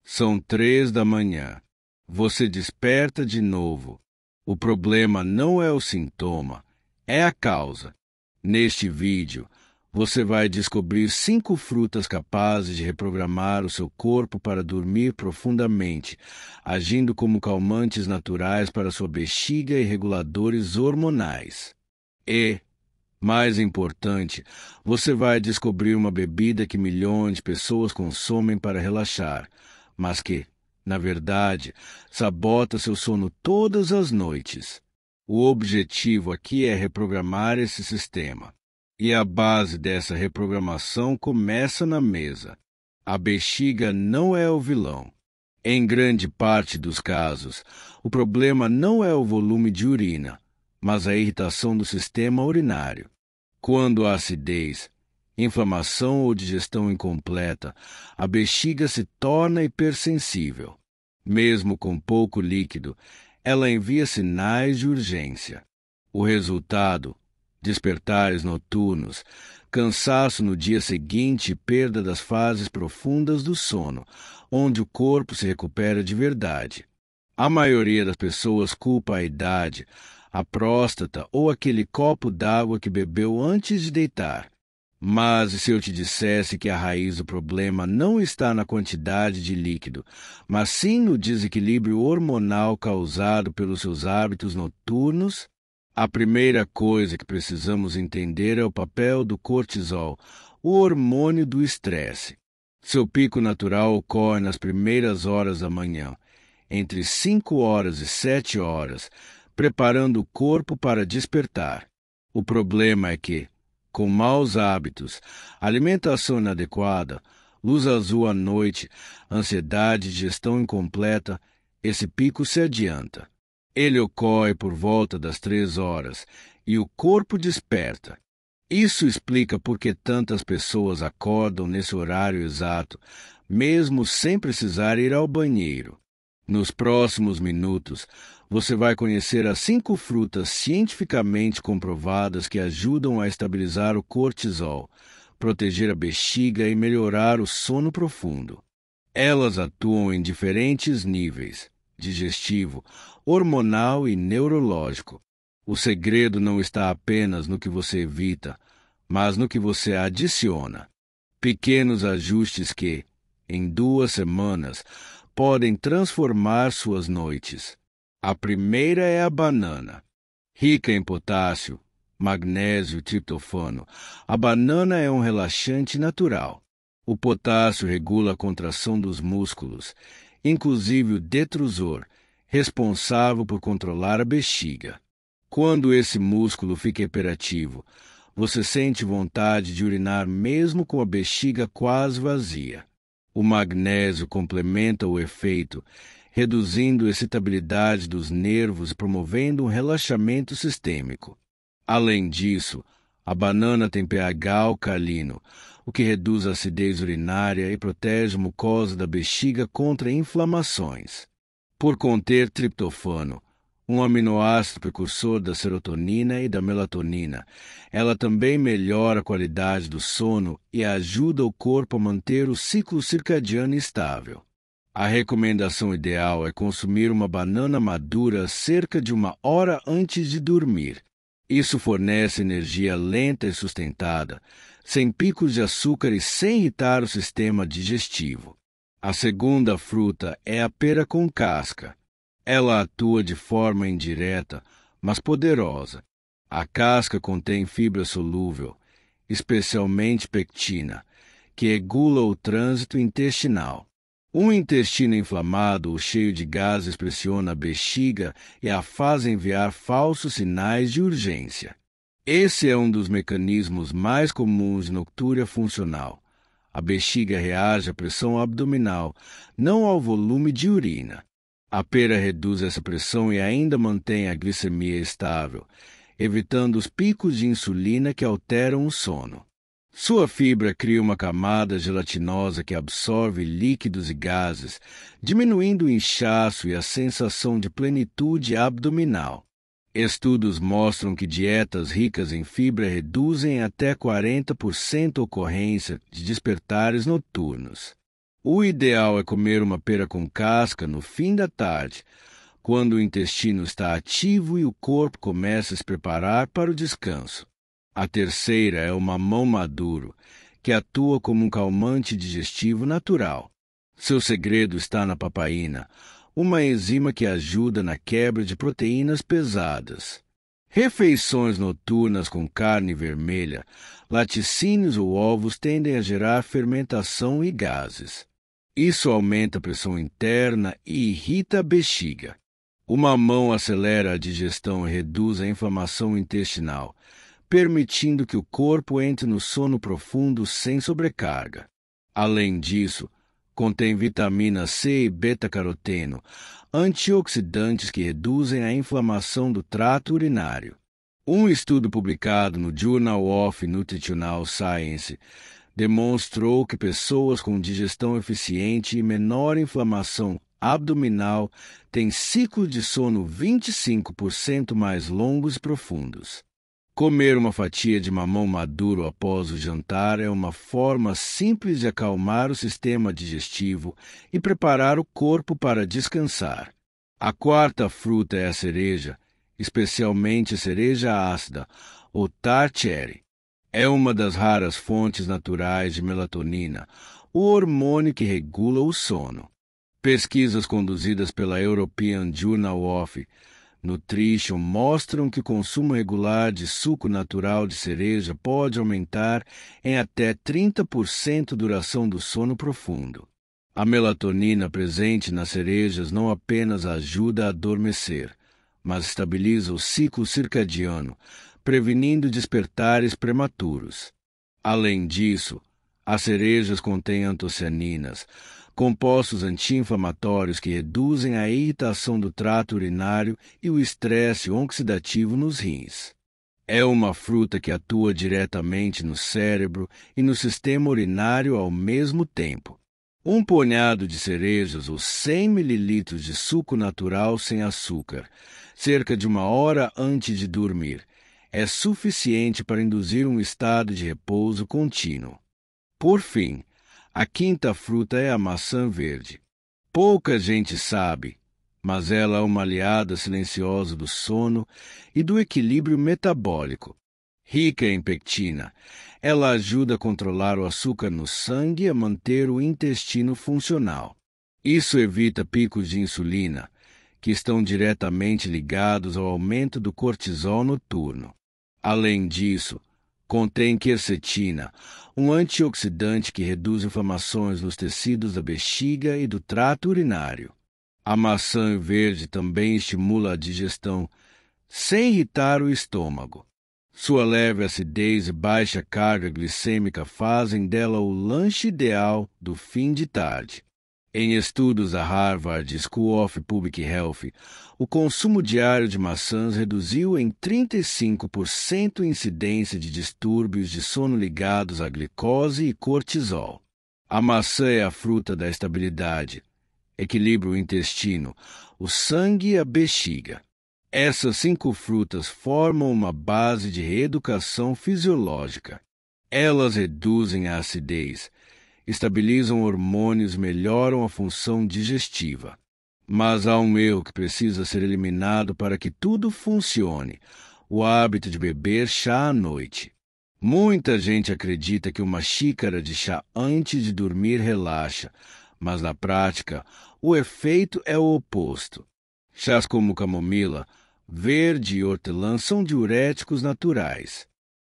São 3 da manhã. Você desperta de novo. O problema não é o sintoma, é a causa. Neste vídeo, você vai descobrir 5 frutas capazes de reprogramar o seu corpo para dormir profundamente, agindo como calmantes naturais para sua bexiga e reguladores hormonais. E, mais importante, você vai descobrir uma bebida que milhões de pessoas consomem para relaxar, mas que, na verdade, sabota seu sono todas as noites. O objetivo aqui é reprogramar esse sistema. E a base dessa reprogramação começa na mesa. A bexiga não é o vilão. Em grande parte dos casos, o problema não é o volume de urina, mas a irritação do sistema urinário. Quando há acidez, inflamação ou digestão incompleta, a bexiga se torna hipersensível. Mesmo com pouco líquido, ela envia sinais de urgência. O resultado: despertares noturnos, cansaço no dia seguinte e perda das fases profundas do sono, onde o corpo se recupera de verdade. A maioria das pessoas culpa a idade, a próstata ou aquele copo d'água que bebeu antes de deitar. Mas e se eu te dissesse que a raiz do problema não está na quantidade de líquido, mas sim no desequilíbrio hormonal causado pelos seus hábitos noturnos? A primeira coisa que precisamos entender é o papel do cortisol, o hormônio do estresse. Seu pico natural ocorre nas primeiras horas da manhã, entre 5 horas e 7 horas, preparando o corpo para despertar. O problema é que, com maus hábitos, alimentação inadequada, luz azul à noite, ansiedade e digestão incompleta, esse pico se adianta. Ele ocorre por volta das 3 horas e o corpo desperta. Isso explica por que tantas pessoas acordam nesse horário exato, mesmo sem precisar ir ao banheiro. Nos próximos minutos, você vai conhecer as 5 frutas cientificamente comprovadas que ajudam a estabilizar o cortisol, proteger a bexiga e melhorar o sono profundo. Elas atuam em diferentes níveis: digestivo, hormonal e neurológico. O segredo não está apenas no que você evita, mas no que você adiciona. Pequenos ajustes que, em 2 semanas, podem transformar suas noites. A primeira é a banana. Rica em potássio, magnésio e triptofano, a banana é um relaxante natural. O potássio regula a contração dos músculos, inclusive o detrusor, responsável por controlar a bexiga. Quando esse músculo fica hiperativo, você sente vontade de urinar mesmo com a bexiga quase vazia. O magnésio complementa o efeito, reduzindo a excitabilidade dos nervos e promovendo um relaxamento sistêmico. Além disso, a banana tem pH alcalino, o que reduz a acidez urinária e protege a mucosa da bexiga contra inflamações. Por conter triptofano, um aminoácido precursor da serotonina e da melatonina, ela também melhora a qualidade do sono e ajuda o corpo a manter o ciclo circadiano estável. A recomendação ideal é consumir uma banana madura cerca de 1 hora antes de dormir. Isso fornece energia lenta e sustentada, sem picos de açúcar e sem irritar o sistema digestivo. A segunda fruta é a pera com casca. Ela atua de forma indireta, mas poderosa. A casca contém fibra solúvel, especialmente pectina, que regula o trânsito intestinal. Um intestino inflamado ou cheio de gases pressiona a bexiga e a faz enviar falsos sinais de urgência. Esse é um dos mecanismos mais comuns de noctúria funcional. A bexiga reage à pressão abdominal, não ao volume de urina. A pera reduz essa pressão e ainda mantém a glicemia estável, evitando os picos de insulina que alteram o sono. Sua fibra cria uma camada gelatinosa que absorve líquidos e gases, diminuindo o inchaço e a sensação de plenitude abdominal. Estudos mostram que dietas ricas em fibra reduzem até 40% a ocorrência de despertares noturnos. O ideal é comer uma pera com casca no fim da tarde, quando o intestino está ativo e o corpo começa a se preparar para o descanso. A terceira é o mamão maduro, que atua como um calmante digestivo natural. Seu segredo está na papaína, uma enzima que ajuda na quebra de proteínas pesadas. Refeições noturnas com carne vermelha, laticínios ou ovos tendem a gerar fermentação e gases. Isso aumenta a pressão interna e irrita a bexiga. O mamão acelera a digestão e reduz a inflamação intestinal, permitindo que o corpo entre no sono profundo sem sobrecarga. Além disso, contém vitamina C e beta-caroteno, antioxidantes que reduzem a inflamação do trato urinário. Um estudo publicado no Journal of Nutritional Science demonstrou que pessoas com digestão eficiente e menor inflamação abdominal têm ciclos de sono 25% mais longos e profundos. Comer uma fatia de mamão maduro após o jantar é uma forma simples de acalmar o sistema digestivo e preparar o corpo para descansar. A quarta fruta é a cereja, especialmente a cereja ácida, ou tart cherry. É uma das raras fontes naturais de melatonina, o hormônio que regula o sono. Pesquisas conduzidas pela European Journal of Nutrition mostram que o consumo regular de suco natural de cereja pode aumentar em até 30% a duração do sono profundo. A melatonina presente nas cerejas não apenas ajuda a adormecer, mas estabiliza o ciclo circadiano, prevenindo despertares prematuros. Além disso, as cerejas contêm antocianinas, compostos anti-inflamatórios que reduzem a irritação do trato urinário e o estresse oxidativo nos rins. É uma fruta que atua diretamente no cérebro e no sistema urinário ao mesmo tempo. Um punhado de cerejas ou 100 ml de suco natural sem açúcar, cerca de 1 hora antes de dormir, é suficiente para induzir um estado de repouso contínuo. Por fim, a quinta fruta é a maçã verde. Pouca gente sabe, mas ela é uma aliada silenciosa do sono e do equilíbrio metabólico. Rica em pectina, ela ajuda a controlar o açúcar no sangue e a manter o intestino funcional. Isso evita picos de insulina, que estão diretamente ligados ao aumento do cortisol noturno. Além disso, contém quercetina, um antioxidante que reduz inflamações nos tecidos da bexiga e do trato urinário. A maçã verde também estimula a digestão, sem irritar o estômago. Sua leve acidez e baixa carga glicêmica fazem dela o lanche ideal do fim de tarde. Em estudos da Harvard School of Public Health, o consumo diário de maçãs reduziu em 35% a incidência de distúrbios de sono ligados à glicose e cortisol. A maçã é a fruta da estabilidade, equilibra o intestino, o sangue e a bexiga. Essas 5 frutas formam uma base de reeducação fisiológica. Elas reduzem a acidez, estabilizam hormônios e melhoram a função digestiva. Mas há um erro que precisa ser eliminado para que tudo funcione: o hábito de beber chá à noite. Muita gente acredita que uma xícara de chá antes de dormir relaxa, mas na prática o efeito é o oposto. Chás como camomila, verde e hortelã são diuréticos naturais.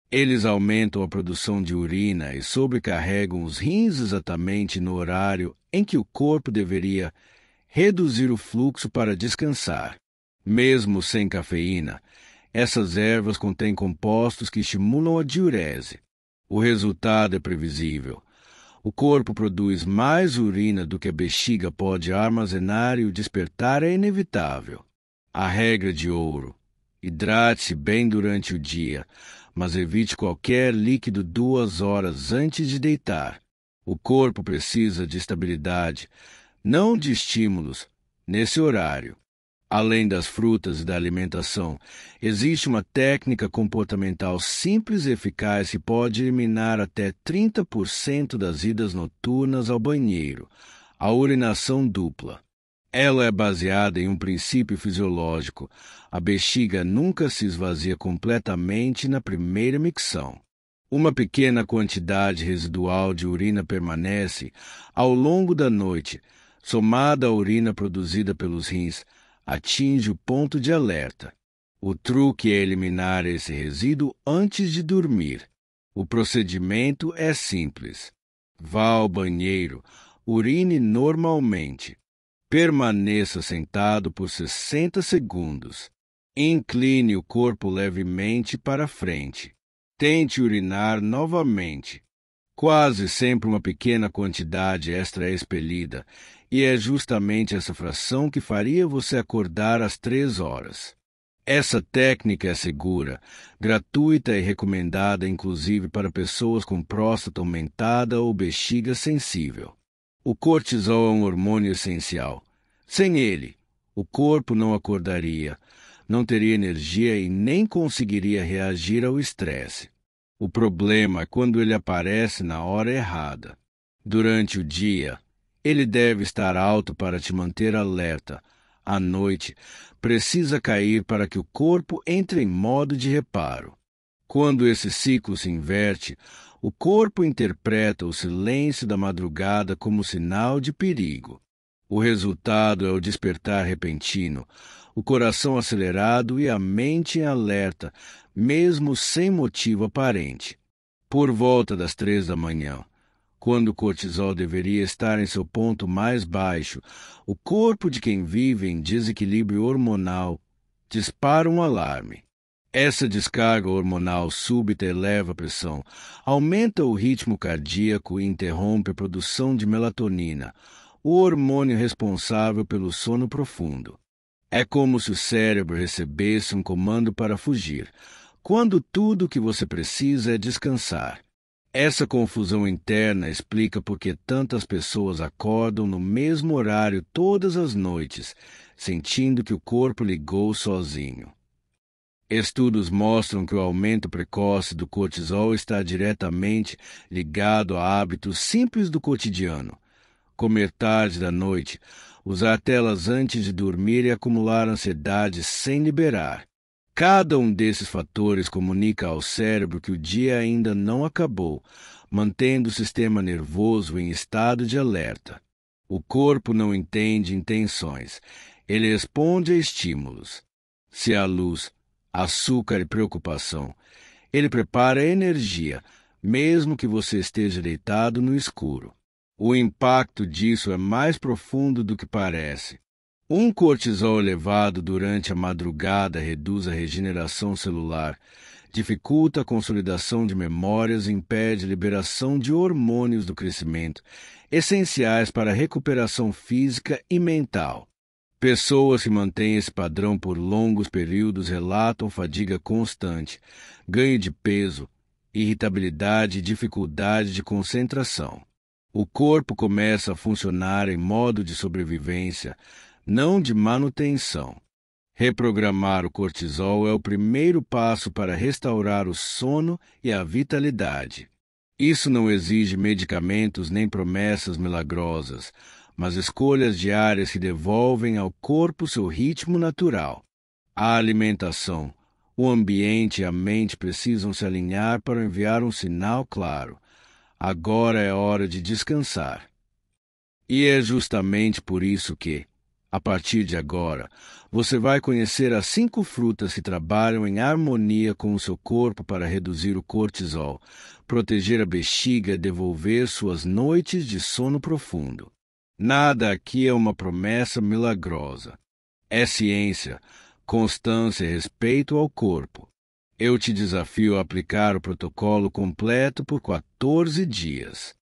Eles aumentam a produção de urina e sobrecarregam os rins exatamente no horário em que o corpo deveria reduzir o fluxo para descansar. Mesmo sem cafeína, essas ervas contêm compostos que estimulam a diurese. O resultado é previsível. O corpo produz mais urina do que a bexiga pode armazenar e o despertar é inevitável. A regra de ouro: hidrate-se bem durante o dia, mas evite qualquer líquido 2 horas antes de deitar. O corpo precisa de estabilidade, não de estímulos, nesse horário. Além das frutas e da alimentação, existe uma técnica comportamental simples e eficaz que pode eliminar até 30% das idas noturnas ao banheiro, a urinação dupla. Ela é baseada em um princípio fisiológico. A bexiga nunca se esvazia completamente na primeira micção. Uma pequena quantidade residual de urina permanece ao longo da noite, somada à urina produzida pelos rins, atinge o ponto de alerta. O truque é eliminar esse resíduo antes de dormir. O procedimento é simples. Vá ao banheiro, urine normalmente. Permaneça sentado por 60 segundos. Incline o corpo levemente para frente. Tente urinar novamente. Quase sempre uma pequena quantidade extra é expelida, e é justamente essa fração que faria você acordar às 3 horas. Essa técnica é segura, gratuita e recomendada inclusive para pessoas com próstata aumentada ou bexiga sensível. O cortisol é um hormônio essencial. Sem ele, o corpo não acordaria, não teria energia e nem conseguiria reagir ao estresse. O problema é quando ele aparece na hora errada. Durante o dia, ele deve estar alto para te manter alerta. À noite, precisa cair para que o corpo entre em modo de reparo. Quando esse ciclo se inverte, o corpo interpreta o silêncio da madrugada como sinal de perigo. O resultado é o despertar repentino, o coração acelerado e a mente em alerta, mesmo sem motivo aparente. Por volta das 3 da manhã, quando o cortisol deveria estar em seu ponto mais baixo, o corpo de quem vive em desequilíbrio hormonal dispara um alarme. Essa descarga hormonal súbita eleva a pressão, aumenta o ritmo cardíaco e interrompe a produção de melatonina, o hormônio responsável pelo sono profundo. É como se o cérebro recebesse um comando para fugir, quando tudo o que você precisa é descansar. Essa confusão interna explica por que tantas pessoas acordam no mesmo horário todas as noites, sentindo que o corpo ligou sozinho. Estudos mostram que o aumento precoce do cortisol está diretamente ligado a hábitos simples do cotidiano. Comer tarde da noite, usar telas antes de dormir e acumular ansiedade sem liberar. Cada um desses fatores comunica ao cérebro que o dia ainda não acabou, mantendo o sistema nervoso em estado de alerta. O corpo não entende intenções, ele responde a estímulos. Se há luz, açúcar e preocupação, ele prepara energia, mesmo que você esteja deitado no escuro. O impacto disso é mais profundo do que parece. Um cortisol elevado durante a madrugada reduz a regeneração celular, dificulta a consolidação de memórias e impede a liberação de hormônios do crescimento, essenciais para a recuperação física e mental. Pessoas que mantêm esse padrão por longos períodos relatam fadiga constante, ganho de peso, irritabilidade e dificuldade de concentração. O corpo começa a funcionar em modo de sobrevivência, não de manutenção. Reprogramar o cortisol é o primeiro passo para restaurar o sono e a vitalidade. Isso não exige medicamentos nem promessas milagrosas, mas escolhas diárias que devolvem ao corpo seu ritmo natural. A alimentação, o ambiente e a mente precisam se alinhar para enviar um sinal claro. Agora é hora de descansar. E é justamente por isso que, a partir de agora, você vai conhecer as 5 frutas que trabalham em harmonia com o seu corpo para reduzir o cortisol, proteger a bexiga e devolver suas noites de sono profundo. Nada aqui é uma promessa milagrosa. É ciência, constância e respeito ao corpo. Eu te desafio a aplicar o protocolo completo por 14 dias.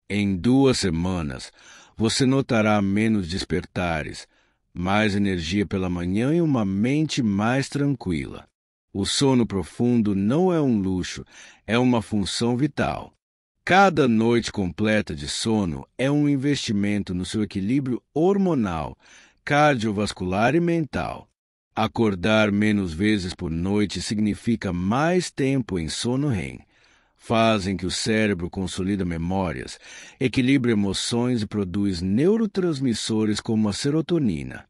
Em 2 semanas, você notará menos despertares, mais energia pela manhã e uma mente mais tranquila. O sono profundo não é um luxo, é uma função vital. Cada noite completa de sono é um investimento no seu equilíbrio hormonal, cardiovascular e mental. Acordar menos vezes por noite significa mais tempo em sono REM. Fazem que o cérebro consolida memórias, equilibra emoções e produz neurotransmissores como a serotonina.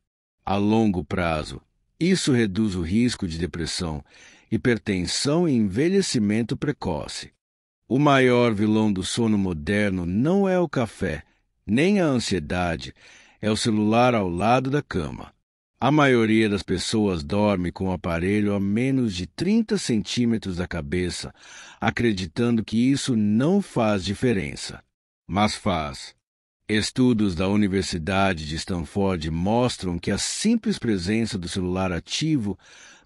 A longo prazo, isso reduz o risco de depressão, hipertensão e envelhecimento precoce. O maior vilão do sono moderno não é o café, nem a ansiedade, é o celular ao lado da cama. A maioria das pessoas dorme com o aparelho a menos de 30 centímetros da cabeça, acreditando que isso não faz diferença. Mas faz. Estudos da Universidade de Stanford mostram que a simples presença do celular ativo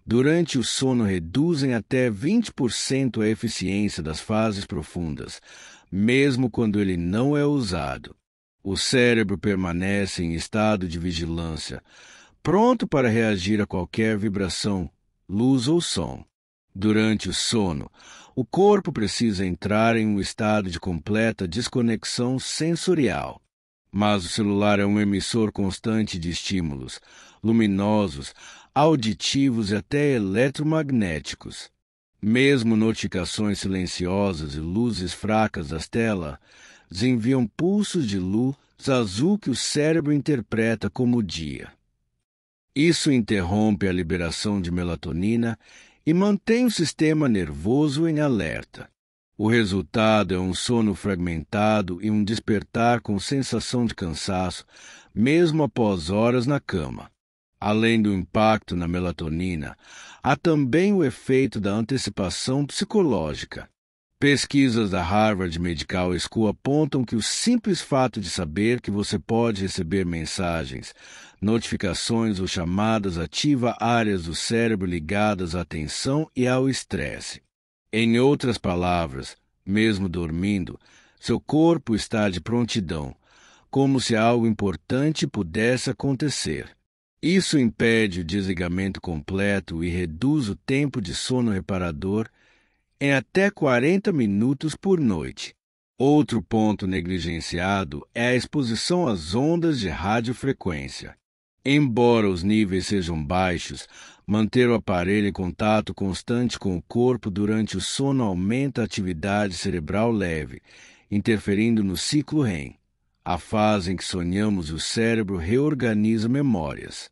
durante o sono reduzem até 20% a eficiência das fases profundas, mesmo quando ele não é usado. O cérebro permanece em estado de vigilância, pronto para reagir a qualquer vibração, luz ou som. Durante o sono, o corpo precisa entrar em um estado de completa desconexão sensorial. Mas o celular é um emissor constante de estímulos, luminosos, auditivos e até eletromagnéticos. Mesmo notificações silenciosas e luzes fracas das telas enviam pulsos de luz azul que o cérebro interpreta como dia. Isso interrompe a liberação de melatonina e mantém o sistema nervoso em alerta. O resultado é um sono fragmentado e um despertar com sensação de cansaço, mesmo após horas na cama. Além do impacto na melatonina, há também o efeito da antecipação psicológica. Pesquisas da Harvard Medical School apontam que o simples fato de saber que você pode receber mensagens, notificações ou chamadas ativa áreas do cérebro ligadas à atenção e ao estresse. Em outras palavras, mesmo dormindo, seu corpo está de prontidão, como se algo importante pudesse acontecer. Isso impede o desligamento completo e reduz o tempo de sono reparador em até 40 minutos por noite. Outro ponto negligenciado é a exposição às ondas de radiofrequência. Embora os níveis sejam baixos, manter o aparelho em contato constante com o corpo durante o sono aumenta a atividade cerebral leve, interferindo no ciclo REM, a fase em que sonhamos e o cérebro reorganiza memórias.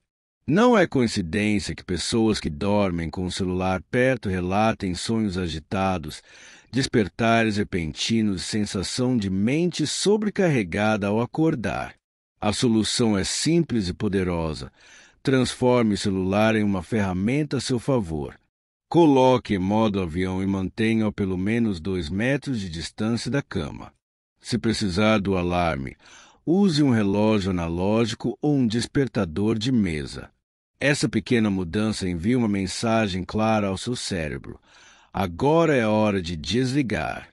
Não é coincidência que pessoas que dormem com o celular perto relatem sonhos agitados, despertares repentinos e sensação de mente sobrecarregada ao acordar. A solução é simples e poderosa. Transforme o celular em uma ferramenta a seu favor. Coloque em modo avião e mantenha-o a pelo menos 2 metros de distância da cama. Se precisar do alarme, use um relógio analógico ou um despertador de mesa. Essa pequena mudança envia uma mensagem clara ao seu cérebro. Agora é hora de desligar.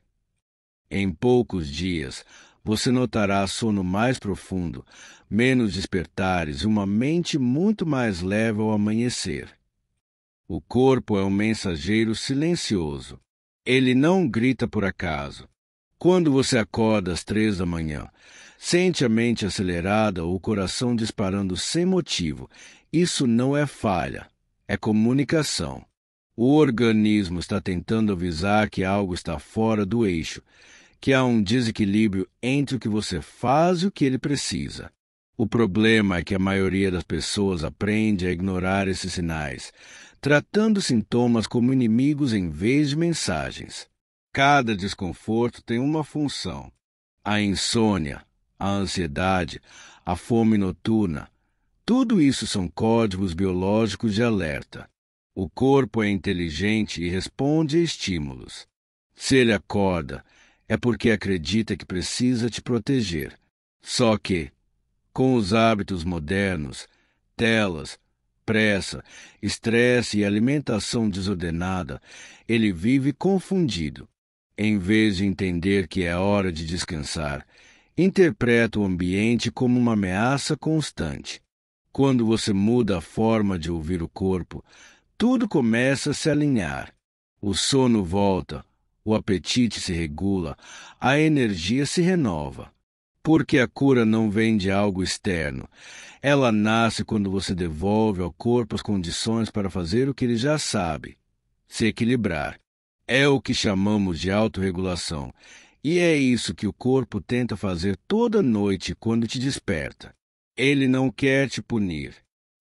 Em poucos dias, você notará sono mais profundo, menos despertares e uma mente muito mais leve ao amanhecer. O corpo é um mensageiro silencioso. Ele não grita por acaso. Quando você acorda às 3 da manhã, sente a mente acelerada ou o coração disparando sem motivo. Isso não é falha, é comunicação. O organismo está tentando avisar que algo está fora do eixo, que há um desequilíbrio entre o que você faz e o que ele precisa. O problema é que a maioria das pessoas aprende a ignorar esses sinais, tratando sintomas como inimigos em vez de mensagens. Cada desconforto tem uma função. A insônia, a ansiedade, a fome noturna, tudo isso são códigos biológicos de alerta. O corpo é inteligente e responde a estímulos. Se ele acorda, é porque acredita que precisa te proteger. Só que, com os hábitos modernos, telas, pressa, estresse e alimentação desordenada, ele vive confundido. Em vez de entender que é hora de descansar, interpreta o ambiente como uma ameaça constante. Quando você muda a forma de ouvir o corpo, tudo começa a se alinhar. O sono volta, o apetite se regula, a energia se renova. Porque a cura não vem de algo externo. Ela nasce quando você devolve ao corpo as condições para fazer o que ele já sabe: se equilibrar. É o que chamamos de autorregulação. E é isso que o corpo tenta fazer toda noite quando te desperta. Ele não quer te punir,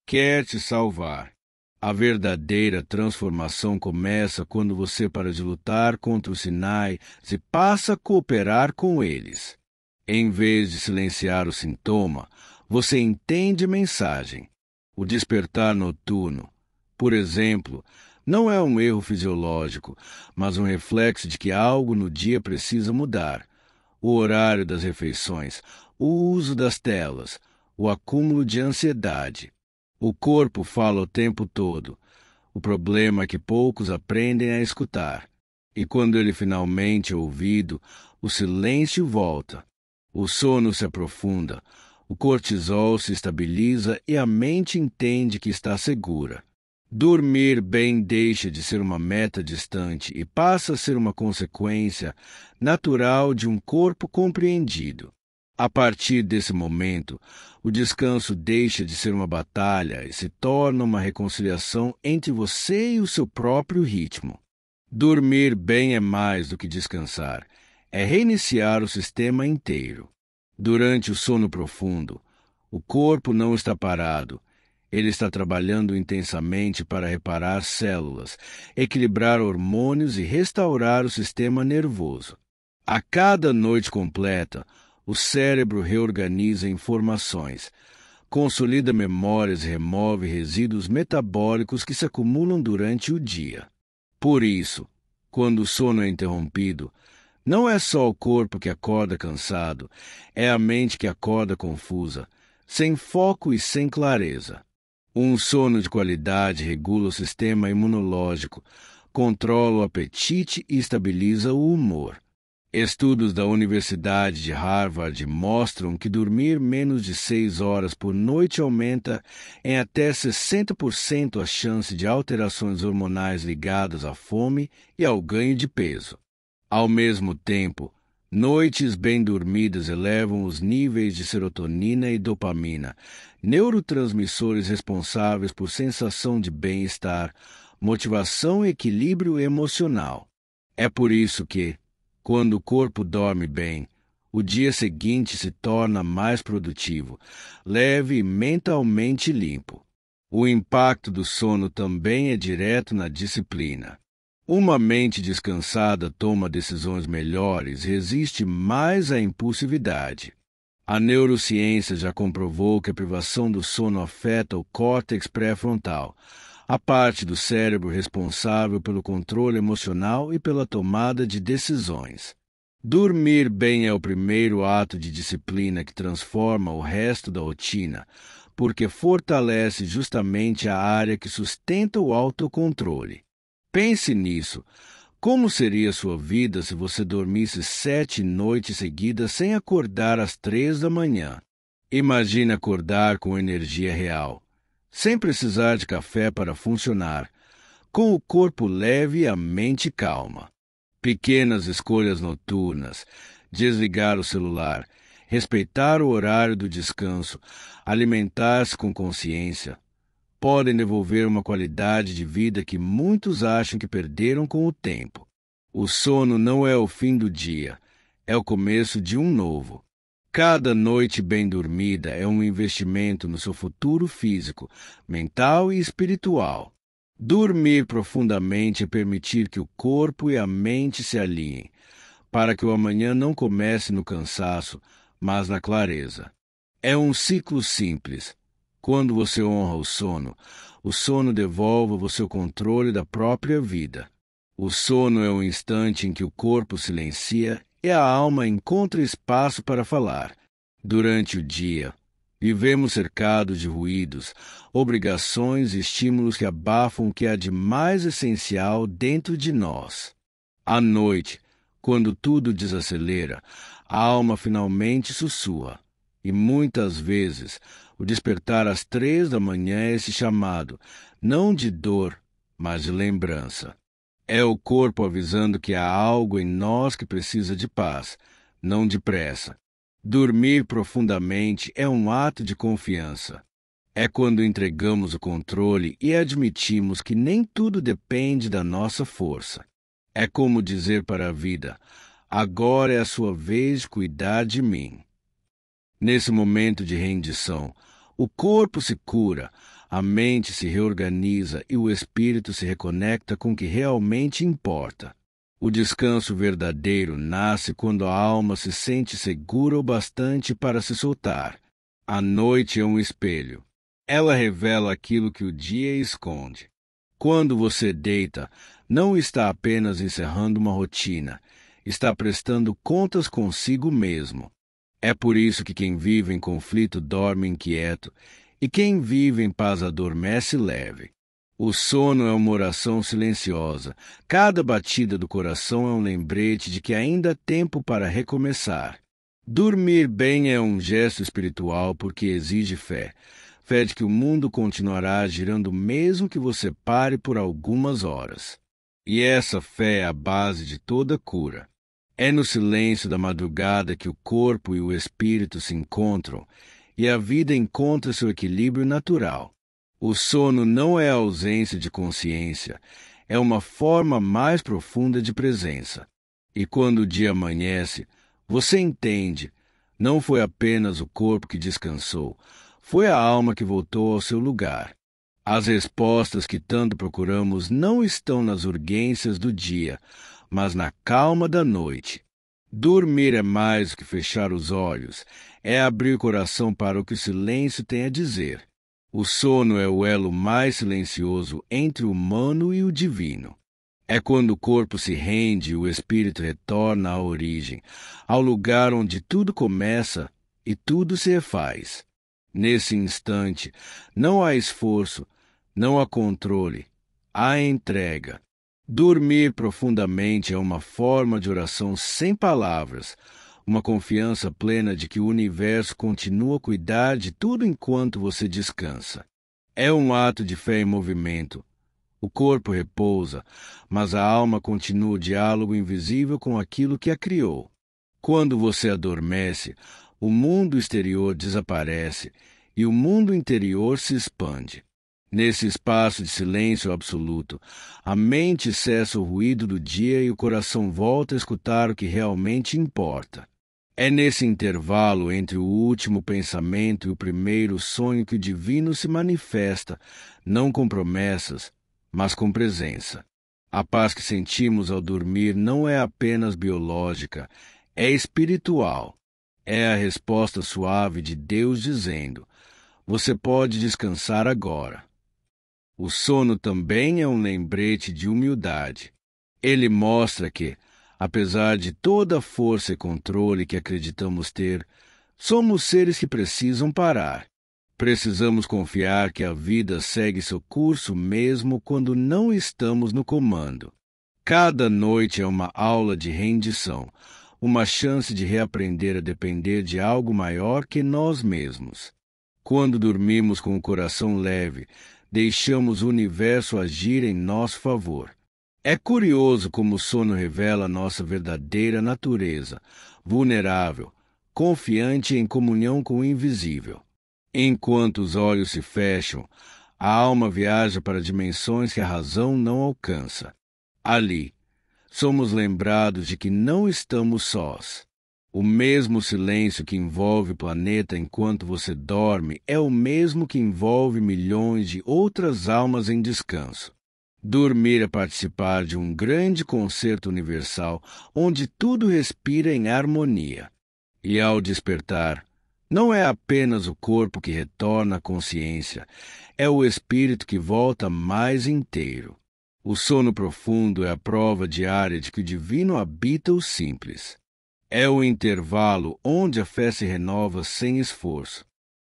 quer te salvar. A verdadeira transformação começa quando você para de lutar contra os sinais e passa a cooperar com eles. Em vez de silenciar o sintoma, você entende a mensagem. O despertar noturno, por exemplo, não é um erro fisiológico, mas um reflexo de que algo no dia precisa mudar. O horário das refeições, o uso das telas, o acúmulo de ansiedade. O corpo fala o tempo todo. O problema é que poucos aprendem a escutar. E quando ele finalmente é ouvido, o silêncio volta. O sono se aprofunda, o cortisol se estabiliza e a mente entende que está segura. Dormir bem deixa de ser uma meta distante e passa a ser uma consequência natural de um corpo compreendido. A partir desse momento, o descanso deixa de ser uma batalha e se torna uma reconciliação entre você e o seu próprio ritmo. Dormir bem é mais do que descansar, é reiniciar o sistema inteiro. Durante o sono profundo, o corpo não está parado. Ele está trabalhando intensamente para reparar células, equilibrar hormônios e restaurar o sistema nervoso. A cada noite completa, o cérebro reorganiza informações, consolida memórias e remove resíduos metabólicos que se acumulam durante o dia. Por isso, quando o sono é interrompido, não é só o corpo que acorda cansado, é a mente que acorda confusa, sem foco e sem clareza. Um sono de qualidade regula o sistema imunológico, controla o apetite e estabiliza o humor. Estudos da Universidade de Harvard mostram que dormir menos de 6 horas por noite aumenta em até 60% a chance de alterações hormonais ligadas à fome e ao ganho de peso. Ao mesmo tempo, noites bem dormidas elevam os níveis de serotonina e dopamina, neurotransmissores responsáveis por sensação de bem-estar, motivação e equilíbrio emocional. É por isso que, quando o corpo dorme bem, o dia seguinte se torna mais produtivo, leve e mentalmente limpo. O impacto do sono também é direto na disciplina. Uma mente descansada toma decisões melhores e resiste mais à impulsividade. A neurociência já comprovou que a privação do sono afeta o córtex pré-frontal, a parte do cérebro responsável pelo controle emocional e pela tomada de decisões. Dormir bem é o primeiro ato de disciplina que transforma o resto da rotina, porque fortalece justamente a área que sustenta o autocontrole. Pense nisso. Como seria sua vida se você dormisse 7 noites seguidas sem acordar às 3 da manhã? Imagine acordar com energia real, sem precisar de café para funcionar, com o corpo leve e a mente calma. Pequenas escolhas noturnas, desligar o celular, respeitar o horário do descanso, alimentar-se com consciência, podem devolver uma qualidade de vida que muitos acham que perderam com o tempo. O sono não é o fim do dia, é o começo de um novo. Cada noite bem dormida é um investimento no seu futuro físico, mental e espiritual. Dormir profundamente é permitir que o corpo e a mente se alinhem, para que o amanhã não comece no cansaço, mas na clareza. É um ciclo simples. Quando você honra o sono devolve você o controle da própria vida. O sono é o instante em que o corpo silencia e a alma encontra espaço para falar. Durante o dia, vivemos cercados de ruídos, obrigações e estímulos que abafam o que há de mais essencial dentro de nós. À noite, quando tudo desacelera, a alma finalmente sussurra. E muitas vezes, o despertar às 3 da manhã é esse chamado, não de dor, mas de lembrança. É o corpo avisando que há algo em nós que precisa de paz, não de pressa. Dormir profundamente é um ato de confiança. É quando entregamos o controle e admitimos que nem tudo depende da nossa força. É como dizer para a vida: agora é a sua vez de cuidar de mim. Nesse momento de rendição, o corpo se cura, a mente se reorganiza e o espírito se reconecta com o que realmente importa. O descanso verdadeiro nasce quando a alma se sente segura o bastante para se soltar. A noite é um espelho. Ela revela aquilo que o dia esconde. Quando você deita, não está apenas encerrando uma rotina, está prestando contas consigo mesmo. É por isso que quem vive em conflito dorme inquieto, e quem vive em paz adormece leve. O sono é uma oração silenciosa. Cada batida do coração é um lembrete de que ainda há tempo para recomeçar. Dormir bem é um gesto espiritual porque exige fé. Fé de que o mundo continuará girando mesmo que você pare por algumas horas. E essa fé é a base de toda cura. É no silêncio da madrugada que o corpo e o espírito se encontram e a vida encontra seu equilíbrio natural. O sono não é a ausência de consciência, é uma forma mais profunda de presença. E quando o dia amanhece, você entende, não foi apenas o corpo que descansou, foi a alma que voltou ao seu lugar. As respostas que tanto procuramos não estão nas urgências do dia, mas na calma da noite. Dormir é mais do que fechar os olhos, é abrir o coração para o que o silêncio tem a dizer. O sono é o elo mais silencioso entre o humano e o divino. É quando o corpo se rende e o espírito retorna à origem, ao lugar onde tudo começa e tudo se refaz. Nesse instante, não há esforço, não há controle, há entrega. Dormir profundamente é uma forma de oração sem palavras, uma confiança plena de que o universo continua a cuidar de tudo enquanto você descansa. É um ato de fé em movimento. O corpo repousa, mas a alma continua o diálogo invisível com aquilo que a criou. Quando você adormece, o mundo exterior desaparece e o mundo interior se expande. Nesse espaço de silêncio absoluto, a mente cessa o ruído do dia e o coração volta a escutar o que realmente importa. É nesse intervalo entre o último pensamento e o primeiro sonho que o divino se manifesta, não com promessas, mas com presença. A paz que sentimos ao dormir não é apenas biológica, é espiritual. É a resposta suave de Deus dizendo: você pode descansar agora. O sono também é um lembrete de humildade. Ele mostra que, apesar de toda a força e controle que acreditamos ter, somos seres que precisam parar. Precisamos confiar que a vida segue seu curso mesmo quando não estamos no comando. Cada noite é uma aula de rendição, uma chance de reaprender a depender de algo maior que nós mesmos. Quando dormimos com o coração leve, deixamos o universo agir em nosso favor. É curioso como o sono revela nossa verdadeira natureza, vulnerável, confiante em comunhão com o invisível. Enquanto os olhos se fecham, a alma viaja para dimensões que a razão não alcança. Ali, somos lembrados de que não estamos sós. O mesmo silêncio que envolve o planeta enquanto você dorme é o mesmo que envolve milhões de outras almas em descanso. Dormir é participar de um grande concerto universal onde tudo respira em harmonia. E ao despertar, não é apenas o corpo que retorna à consciência, é o espírito que volta mais inteiro. O sono profundo é a prova diária de que o divino habita o simples. É o intervalo onde a fé se renova sem esforço.